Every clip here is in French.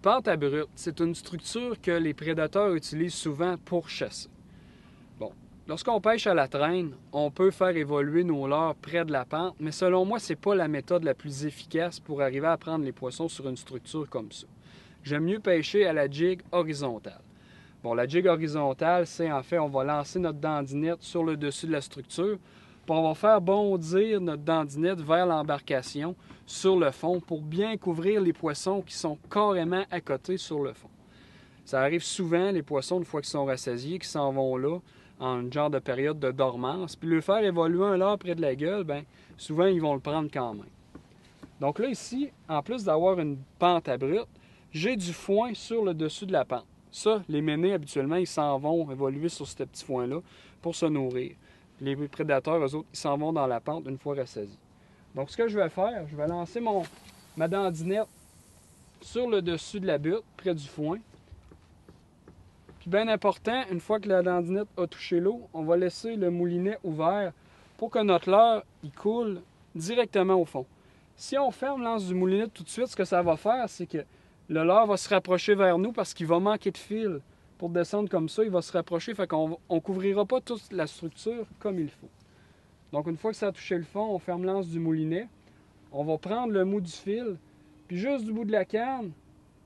pente à brute, c'est une structure que les prédateurs utilisent souvent pour chasser. Bon, lorsqu'on pêche à la traîne, on peut faire évoluer nos leurres près de la pente, mais selon moi, c'est pas la méthode la plus efficace pour arriver à prendre les poissons sur une structure comme ça. J'aime mieux pêcher à la jig horizontale. Bon, la jig horizontale, c'est en fait, on va lancer notre dandinette sur le dessus de la structure, puis on va faire bondir notre dandinette vers l'embarcation sur le fond pour bien couvrir les poissons qui sont carrément à côté sur le fond. Ça arrive souvent, les poissons, une fois qu'ils sont rassasiés, qui s'en vont là, en une genre de période de dormance, puis le faire évoluer un leurre près de la gueule, bien, souvent, ils vont le prendre quand même. Donc là, ici, en plus d'avoir une pente à brute, j'ai du foin sur le dessus de la pente. Ça, les ménés, habituellement, ils s'en vont évoluer sur ce petit foin-là pour se nourrir. Les prédateurs, eux autres, ils s'en vont dans la pente une fois rassasiés. Donc, ce que je vais faire, je vais lancer ma dandinette sur le dessus de la butte, près du foin. Puis, bien important, une fois que la dandinette a touché l'eau, on va laisser le moulinet ouvert pour que notre leurre, il coule directement au fond. Si on ferme l'anse du moulinet tout de suite, ce que ça va faire, c'est que le leurre va se rapprocher vers nous parce qu'il va manquer de fil. Pour descendre comme ça, il va se rapprocher, fait qu'on ne couvrira pas toute la structure comme il faut. Donc, une fois que ça a touché le fond, on ferme l'anse du moulinet. On va prendre le mou du fil, puis juste du bout de la canne,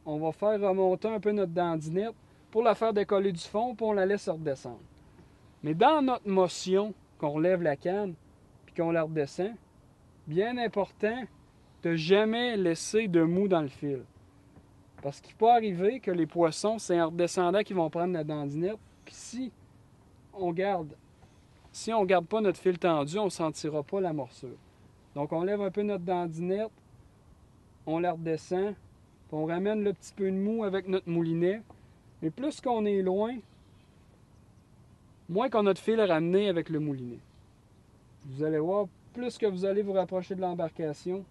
on va faire remonter un peu notre dandinette pour la faire décoller du fond, puis on la laisse redescendre. Mais dans notre motion, qu'on relève la canne, puis qu'on la redescend, bien important de jamais laisser de mou dans le fil. Parce qu'il peut arriver que les poissons, c'est en redescendant qu'ils vont prendre la dandinette. Puis si on garde pas notre fil tendu, on ne sentira pas la morsure. Donc on lève un peu notre dandinette, on la redescend, puis on ramène le petit peu de mou avec notre moulinet. Mais plus qu'on est loin, moins qu'on a de fil à ramener avec le moulinet. Vous allez voir, plus que vous allez vous rapprocher de l'embarcation,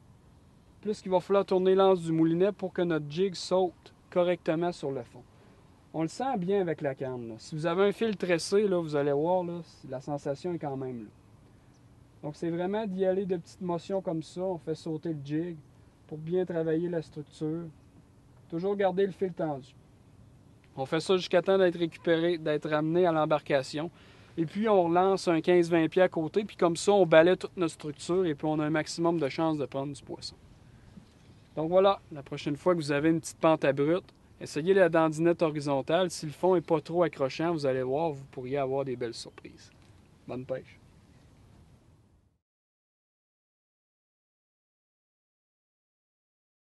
plus qu'il va falloir tourner l'anse du moulinet pour que notre jig saute correctement sur le fond. On le sent bien avec la canne, là. Si vous avez un fil tressé, là, vous allez voir, là, la sensation est quand même là. Donc c'est vraiment d'y aller de petites motions comme ça. On fait sauter le jig pour bien travailler la structure. Toujours garder le fil tendu. On fait ça jusqu'à temps d'être récupéré, d'être ramené à l'embarcation. Et puis on relance un 15-20 pieds à côté, puis comme ça on balaie toute notre structure et puis on a un maximum de chances de prendre du poisson. Donc voilà, la prochaine fois que vous avez une petite pente à brute, essayez la dandinette horizontale. Si le fond n'est pas trop accrochant, vous allez voir, vous pourriez avoir des belles surprises. Bonne pêche!